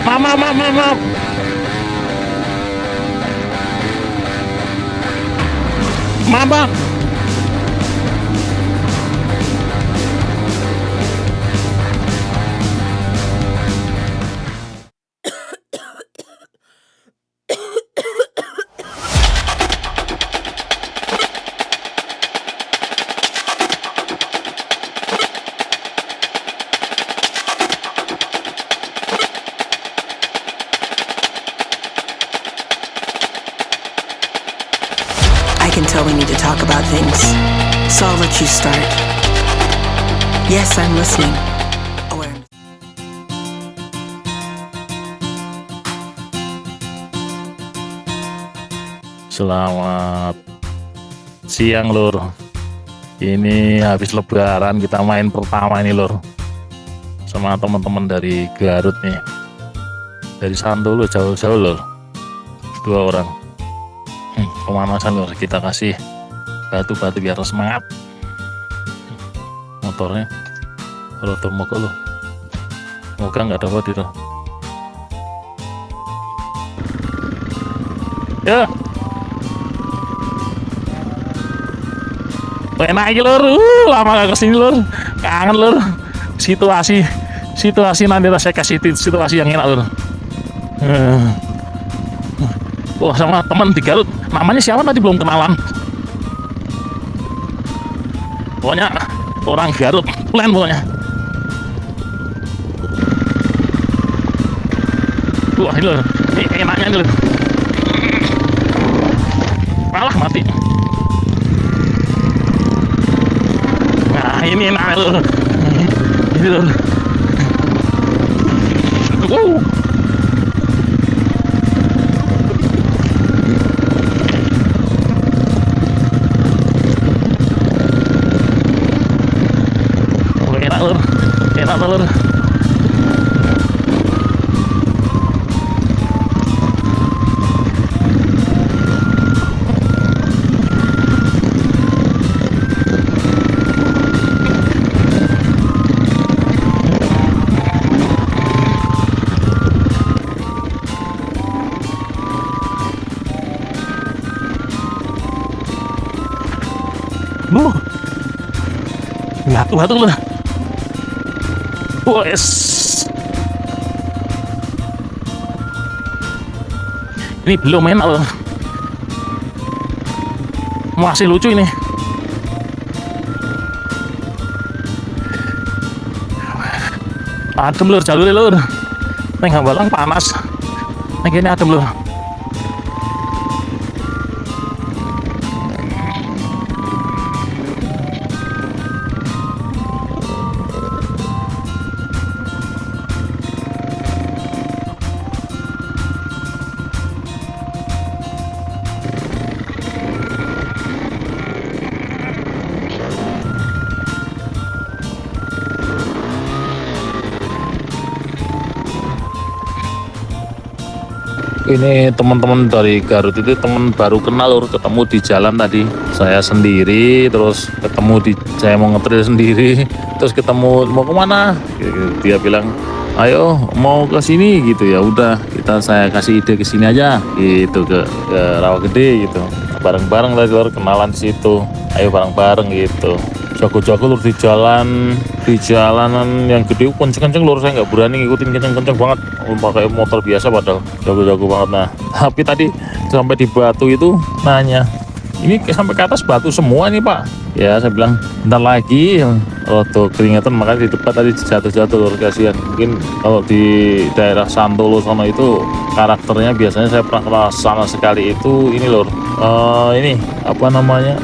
Maaf, maaf, maaf, maaf. Maaf, Bang. I can tell we need to talk about things, so I'll let you start. Yes, I'm listening. Awareness. Selamat siang, Lur. Ini habis lebaran kita main pertama ini, Lur. Sama teman-teman dari Garut nih. Dari Santolo jauh-jauh, Lur. 2 orang. Pemanasan, Lur. Kita kasih batu-batu biar semangat. Motornya rotor mogok, Lur. Moga nggak dapat itu. Ya. Enak aja, Lur. Lama gak kesini, Lur. Kangen, Lur. Situasi nanti saya kasih situasi yang enak, Lur. Wah, sama teman di Garut. Namanya siapa tadi belum kenalan. Pokoknya orang Garut, plan pokoknya. Wah, ini, Lur. Ini enaknya ini, Lur. Malah mati. Nah, ini enak, Lur. Ini, Lur. Wow. Enak, Lur. Batu, Lur. Wes. Ini belum enak, Lur. Masih lucu ini. Adem, Lur, jalurnya, Lur. Neng Hambalang panas. Neng ini adem, Lur. Ini teman-teman dari Garut itu teman baru kenal, Lur. Ketemu di jalan tadi. Saya sendiri, terus ketemu saya mau ngetrail sendiri, terus ketemu mau kemana? Dia bilang, ayo mau ke sini gitu. Ya udah, saya kasih ide ke sini aja gitu, ke Rawagede gitu. Bareng-bareng lah, Lur, kenalan di situ. Ayo bareng-bareng gitu. Jago-jago, Lur, di jalanan yang gede kenceng-kenceng, Lur. Saya nggak berani ngikutin, kenceng-kenceng banget, pakai motor biasa padahal jago-jago banget. Nah, tapi tadi sampai di batu itu nanya, ini sampai ke atas batu semua nih, Pak. Ya, saya bilang bentar lagi. Tuh keringetan, makanya di depan tadi jatuh-jatuh, Lur. Kasihan. Mungkin kalau di daerah Santolo sana itu karakternya biasanya saya pernah sama sekali itu ini, Lur. Ini apa namanya,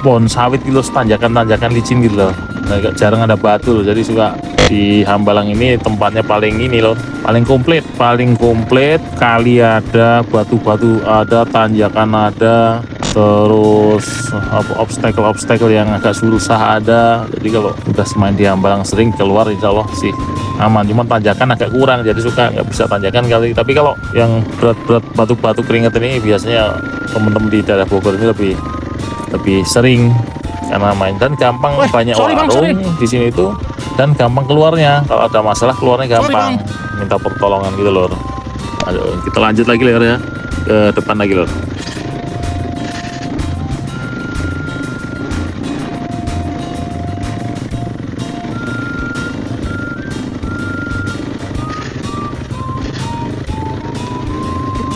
pohon sawit gitu, tanjakan-tanjakan licin gitu loh. Nah, jarang ada batu loh, jadi suka di Hambalang ini tempatnya paling ini loh, paling komplit. Kali ada, batu-batu ada, tanjakan ada, terus obstacle yang agak susah ada. Jadi kalau udah main di Hambalang sering keluar, insya Allah sih aman. Cuma tanjakan agak kurang, jadi suka nggak bisa tanjakan kali. Tapi kalau yang berat-berat batu-batu keringet ini biasanya temen-temen di daerah Bogor ini lebih sering karena main dan gampang. Weh, Banyak sorry, Bang, warung di sini itu dan gampang keluarnya. Kalau ada masalah keluarnya Sorry, gampang, minta pertolongan gitu lor. Ayo kita lanjut lagi lor ya, ke depan lagi lor.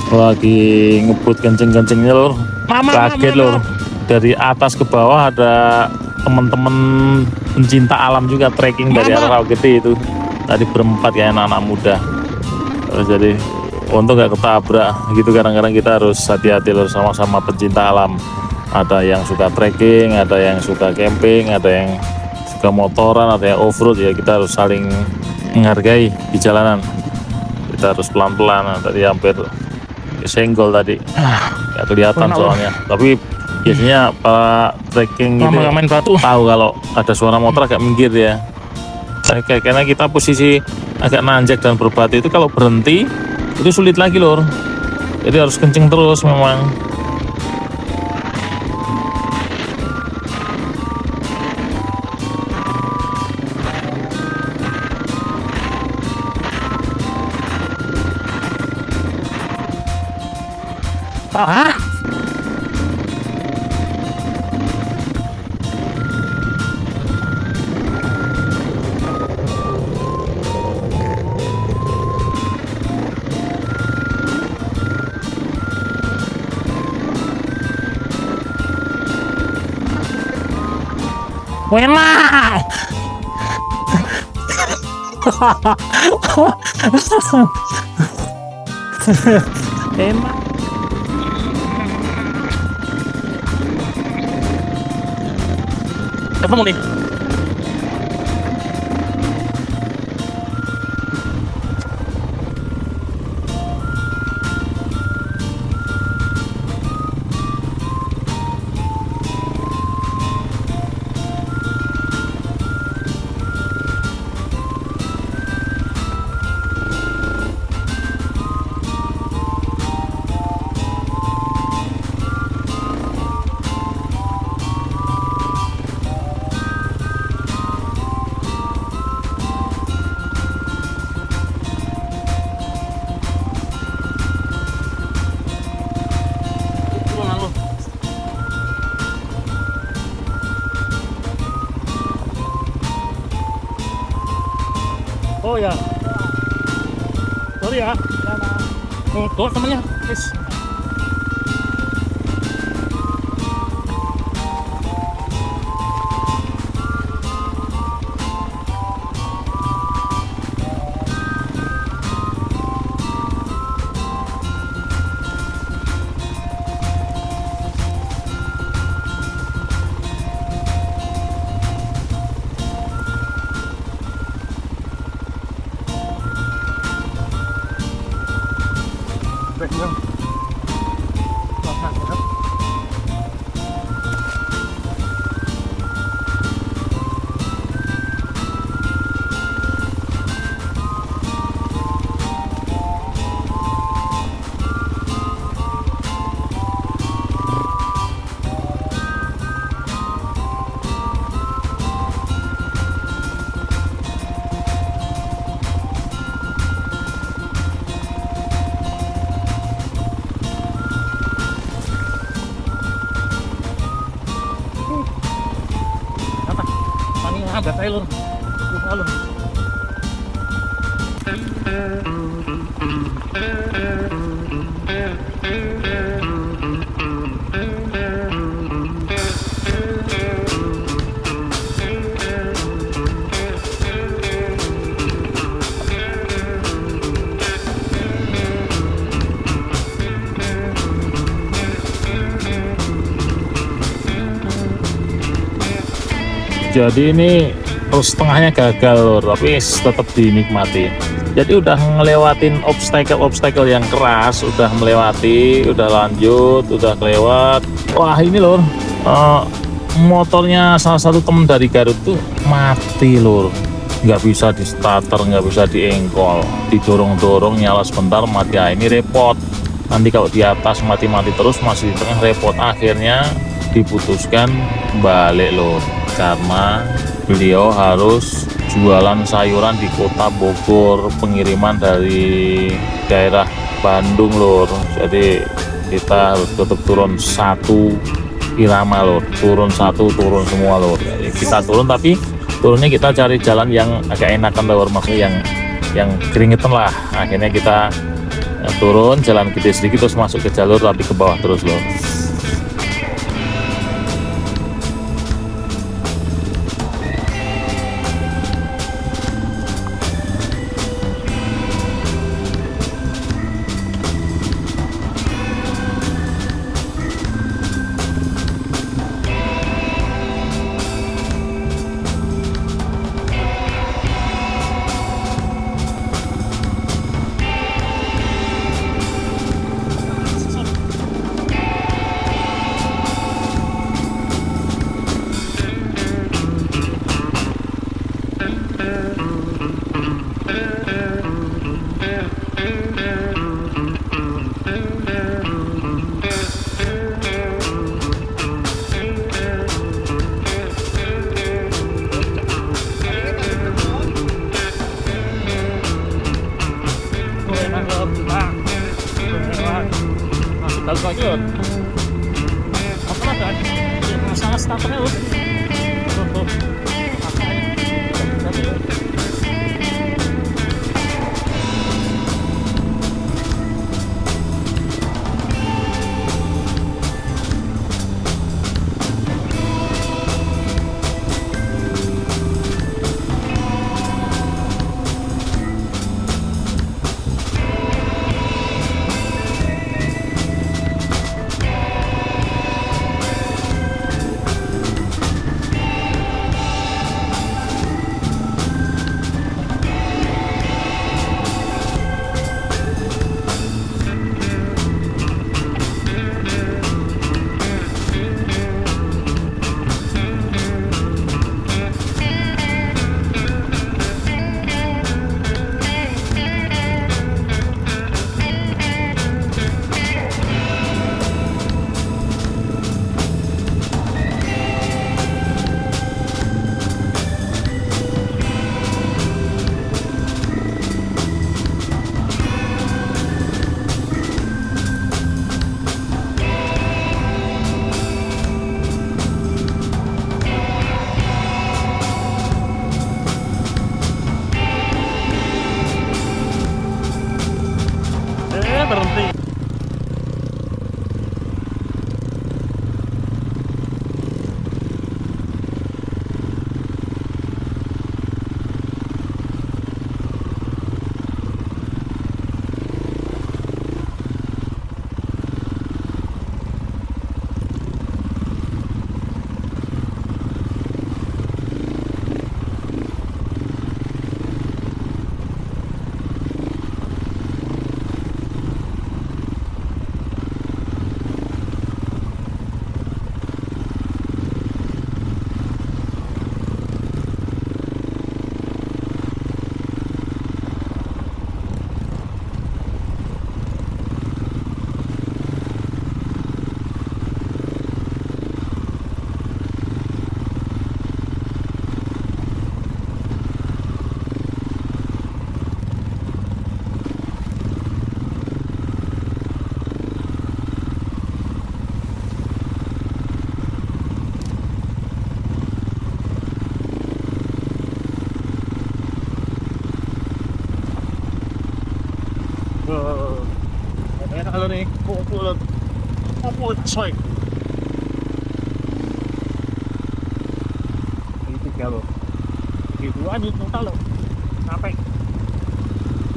Lagi ngebut kenceng-kencengnya lor. Kaget lor, dari atas ke bawah ada teman-teman pencinta alam juga trekking dari arah Rawagede itu tadi berempat kayak anak-anak muda. Terus jadi untung nggak ketabrak gitu. Kadang-kadang kita harus hati-hati lor, sama-sama pencinta alam. Ada yang suka trekking, ada yang suka camping, ada yang suka motoran, ada yang off-road. Ya kita harus saling menghargai di jalanan. Kita harus pelan-pelan. Tadi hampir senggol tadi, nggak kelihatan soalnya. Tapi biasanya para trekking gitu main batu. tahu kalau ada suara motor agak minggir ya. Karena kita posisi agak nanjak dan berbatu itu, kalau berhenti itu sulit lagi lor. Jadi harus kenceng terus memang. Ah, Wena. Enak. Ketemu nih. Oh ya, sorry ya. Tuh temennya, guys. Agak Taylor. Jadi ini terus setengahnya gagal lor, tapi tetap dinikmati. Jadi udah ngelewatin obstacle yang keras, udah melewati, udah lanjut, udah kelewat. Wah ini lor, motornya salah satu temen dari Garut tuh mati lor. Nggak bisa di starter, nggak bisa diengkol, didorong-dorong nyala sebentar mati. Ini repot. Nanti kalau di atas mati-mati terus, masih di tengah repot. Akhirnya diputuskan balik lur, karena beliau harus jualan sayuran di kota Bogor, pengiriman dari daerah Bandung lur. Jadi kita harus tetap turun satu irama lur, turun semua lur. Jadi kita turun, tapi turunnya kita cari jalan yang agak enakan lur, maksudnya yang keringetan lah. Akhirnya kita turun jalan gede sedikit terus masuk ke jalur, tapi ke bawah terus lur. Masuk lagi lur. Apa kan? Masalah starternya lur. Tuh. Berhenti. Kalau nih pukul coy itu kalau itu aja total lo capek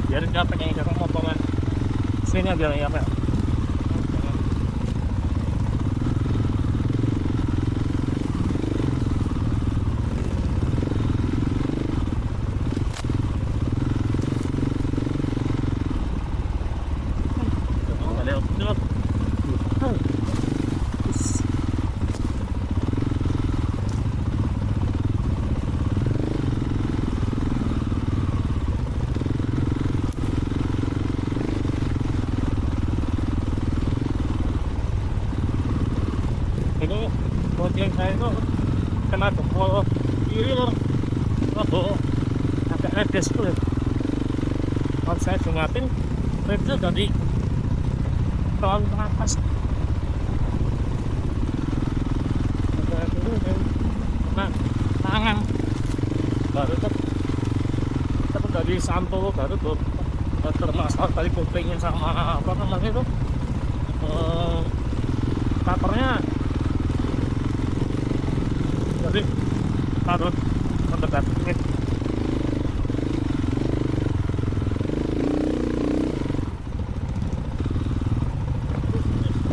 biarin capek yang kakak motornya sini biar ya pak. saya itu kena jempol kiri lor. Oh, agak redes tuh ya. Kalau saya jengatin, redes dari terlalu ke atas. Nah, tangan baru tuh dari Santolo baru tuh termasalah tadi kupingnya sama apa namanya itu covernya jadi taruh terdekat ini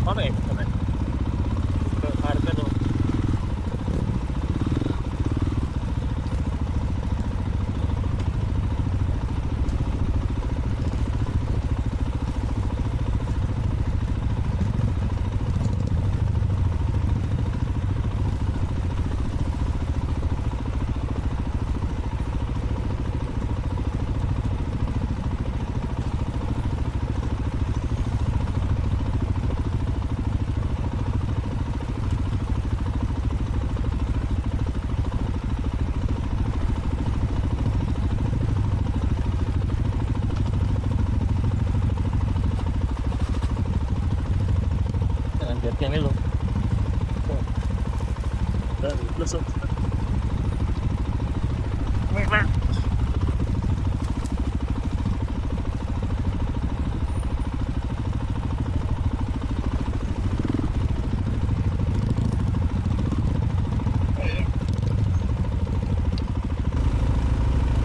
mana ya harga tuh ini loh. Dari lesuk. Memang.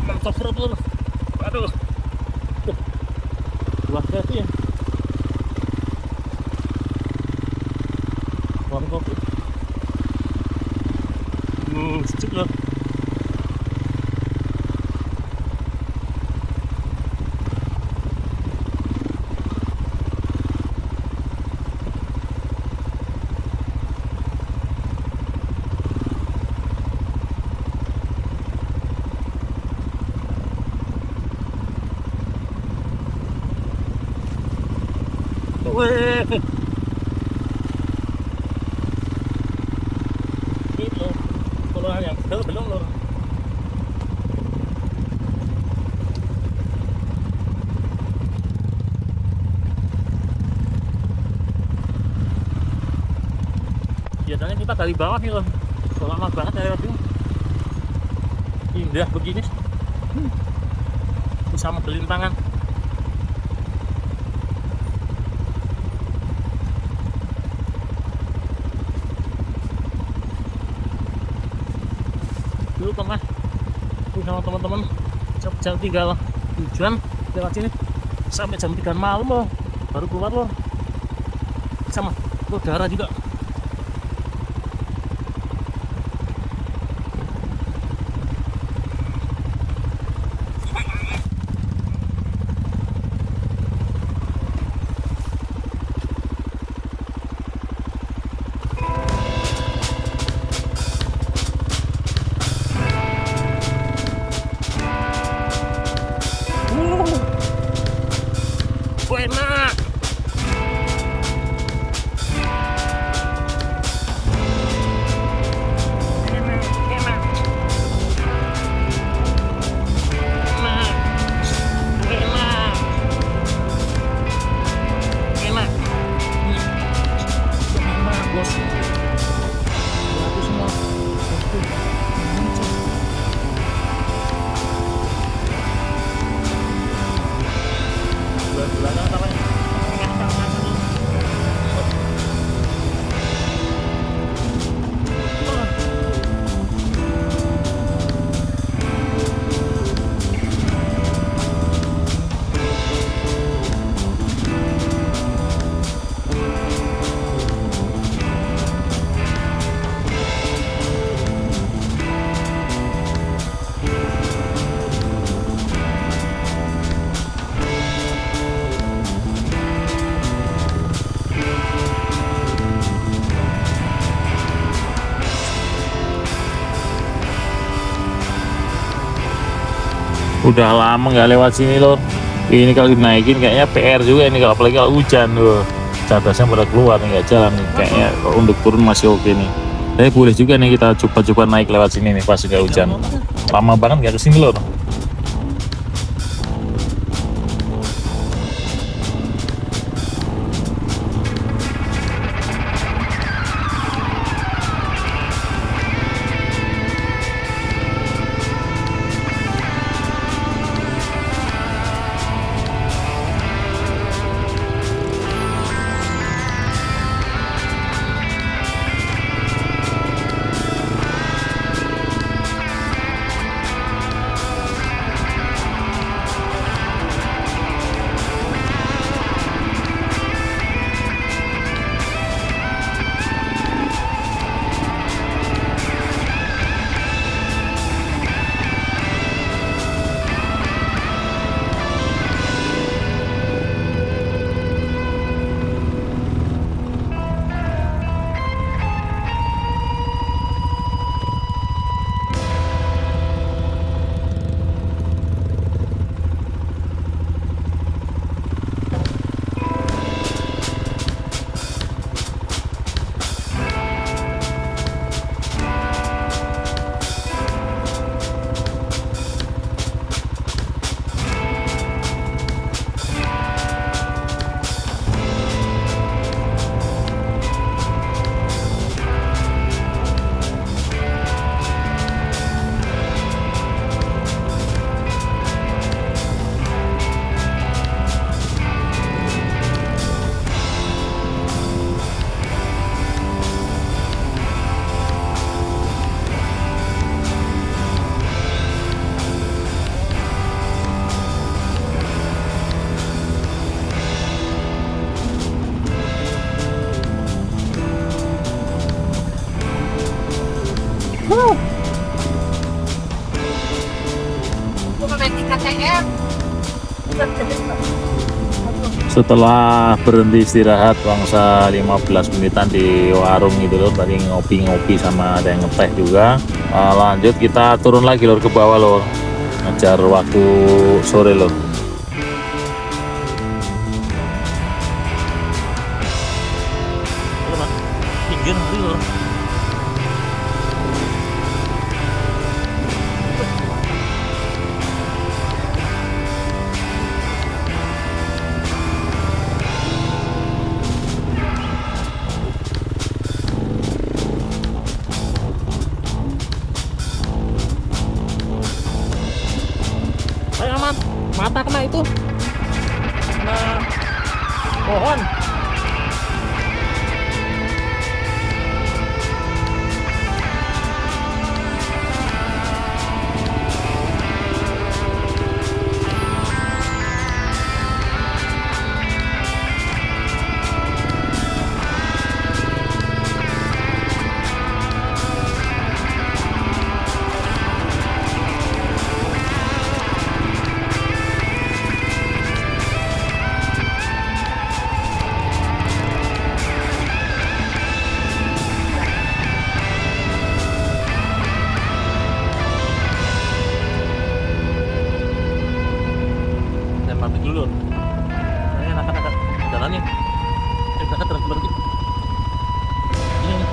Mantap betul. Aduh. Luar biasa ya. Kopi. Sedikit loh. Wih. Yang belum loh. Biasanya kita dari bawah nih loh. Lama banget dari tadi. Indah begini. Bisa membelintangan. Dulu pernah sama teman-teman jam 3 lah hujan lewat sini sampai jam 3 malam loh baru keluar loh sama udara juga. Enak. Udah lama nggak lewat sini loh. Ini kalau dinaikin kayaknya PR juga ini, kalau apalagi kalau hujan loh. Catasnya pada keluar nih, nggak jalan nih. Kayaknya kalau untuk turun masih oke nih. Tapi boleh juga nih kita coba-coba naik lewat sini nih pas nggak hujan. Lama banget nggak kesini loh. Setelah berhenti istirahat bangsa 15 menitan di warung gitu loh, tadi ngopi-ngopi sama ada yang ngeteh juga. Lanjut kita turun lagi lor ke bawah loh, ngejar waktu sore loh. Pinggir hari loh. Ayo aman, mata kena itu, kena pohon. Mati dulu. Saya anak-anak jalannya. Kita terus berhenti. Ini.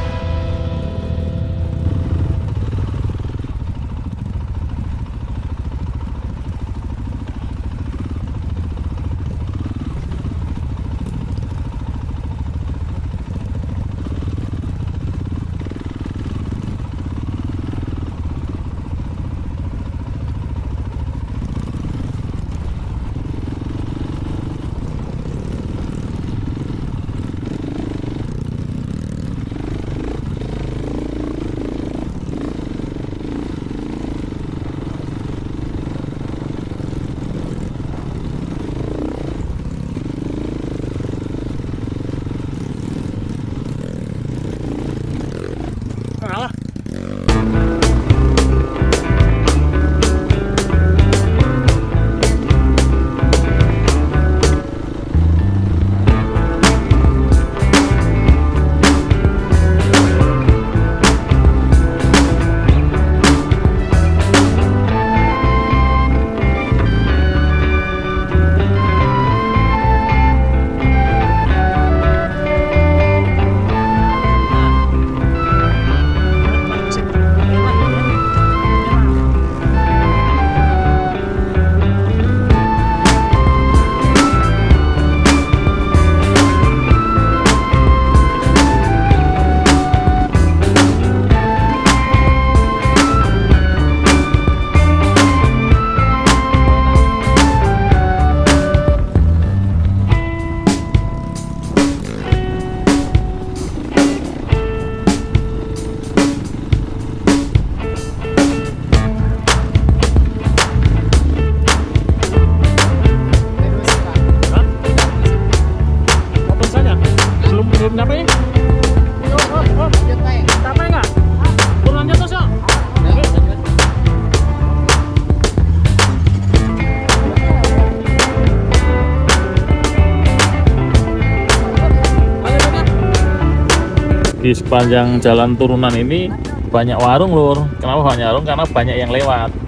Di sepanjang jalan turunan ini banyak warung lur. Kenapa banyak warung? Karena banyak yang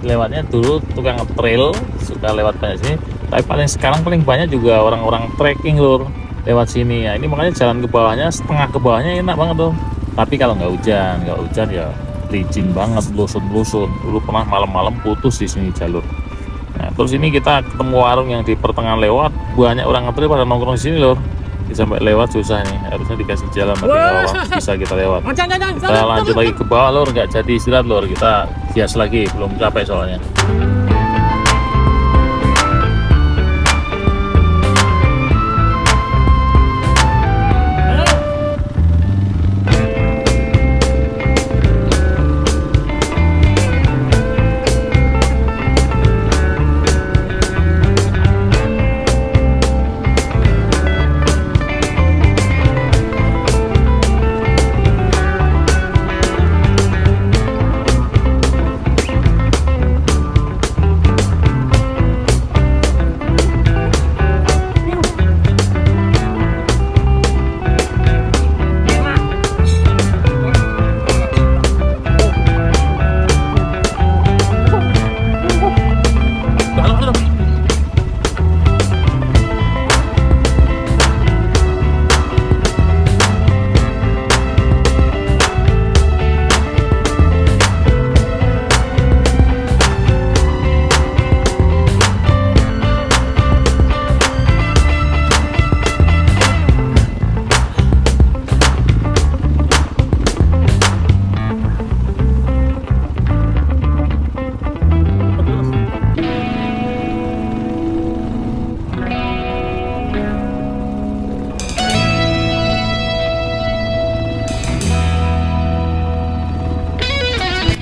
lewatnya dulu tukang trail suka lewat banyak sini, tapi sekarang paling banyak juga orang-orang trekking lur lewat sini ya. Ini makanya jalan ke bawahnya, setengah ke bawahnya enak banget tuh. Tapi kalau nggak hujan ya licin banget, lusut. Dulu pernah malam-malam putus di sini jalur. Nah, terus ini kita ketemu warung yang di pertengahan lewat, banyak orang ngetril pada nongkrong di sini lor. Sampai lewat susah nih, harusnya dikasih jalan, tapi nggak apa-apa, bisa kita lewat. Kita lanjut lagi ke bawah lor, nggak jadi istirahat lor, kita hias lagi, belum capek soalnya.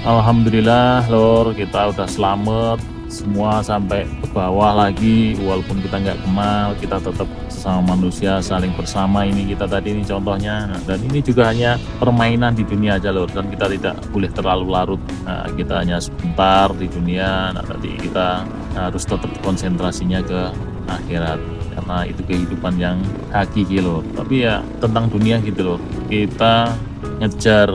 Alhamdulillah lor, kita udah selamat semua sampai ke bawah lagi. Walaupun kita nggak kenal, kita tetap sesama manusia, saling bersama. Ini kita tadi ini contohnya. Nah, dan ini juga hanya permainan di dunia aja lor, dan kita tidak boleh terlalu larut. Nah, kita hanya sebentar di dunia. Nah, tadi kita harus tetap konsentrasinya ke akhirat, karena itu kehidupan yang hakiki lor. Tapi ya tentang dunia gitu lor, kita ngejar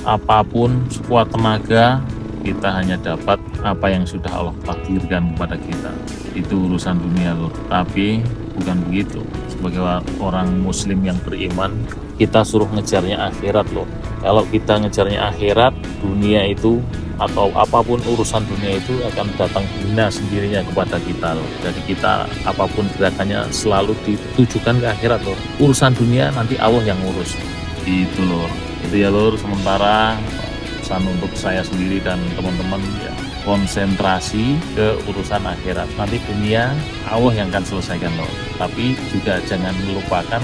apapun sekuat tenaga, kita hanya dapat apa yang sudah Allah takdirkan kepada kita. Itu urusan dunia loh. Tapi bukan begitu. Sebagai orang muslim yang beriman, kita suruh ngejarnya akhirat loh. Kalau kita ngejarnya akhirat, dunia itu atau apapun urusan dunia itu akan datang hina sendirinya kepada kita loh. Jadi kita apapun gerakannya selalu ditujukan ke akhirat loh. Urusan dunia nanti Allah yang ngurus. Itu loh. Itu ya lur, sementara pesan untuk saya sendiri dan teman-teman ya, konsentrasi ke urusan akhirat. Nanti dunia Allah yang akan selesaikan lur. Tapi juga jangan melupakan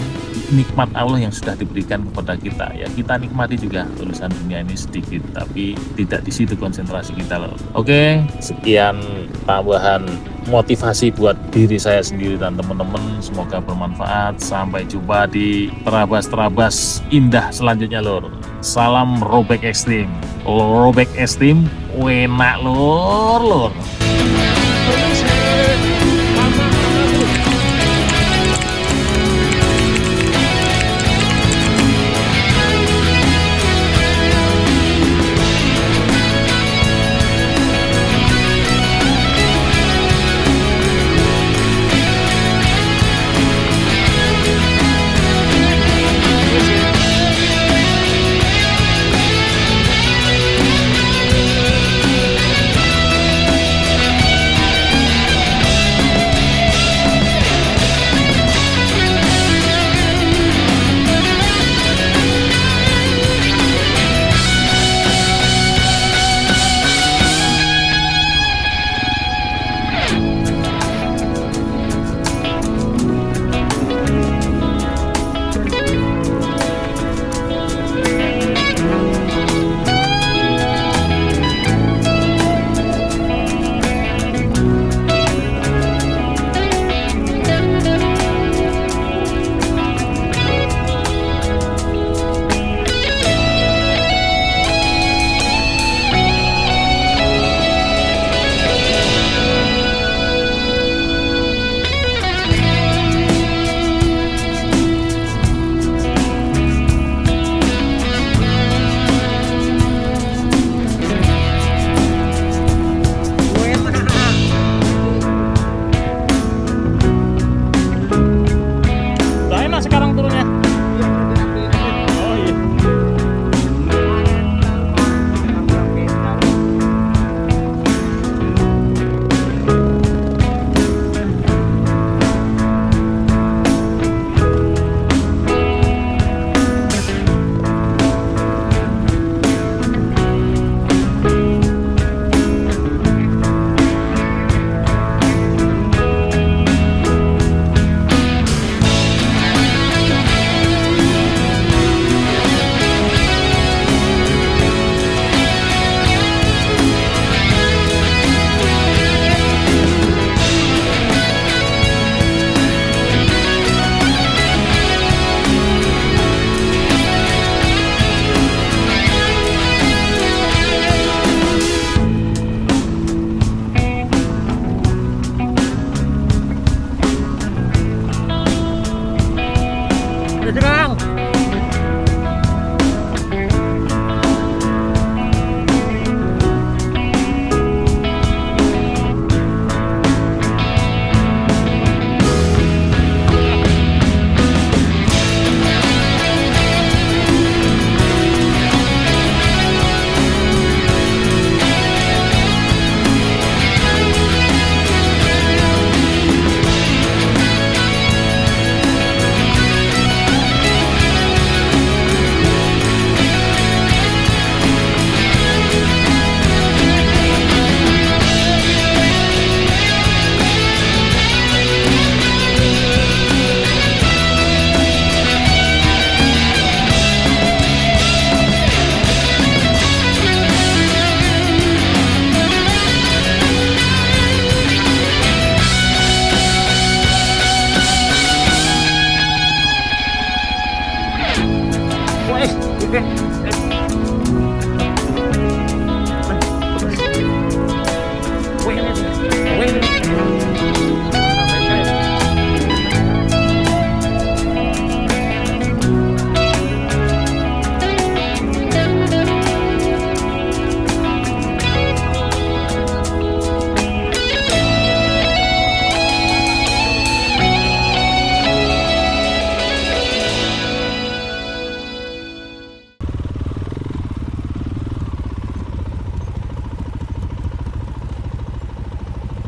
nikmat Allah yang sudah diberikan kepada kita. Ya kita nikmati juga urusan dunia ini sedikit, tapi tidak di situ konsentrasi kita lur. Oke, sekian tambahan motivasi buat diri saya sendiri dan teman-teman, semoga bermanfaat. Sampai jumpa di terabas-terabas indah selanjutnya lor. Salam Robek Ekstrim. Robek Ekstrim enak lor.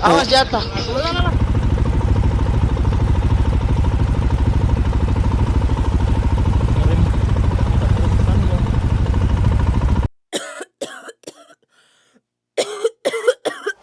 Awas jatuh. Wala na lang.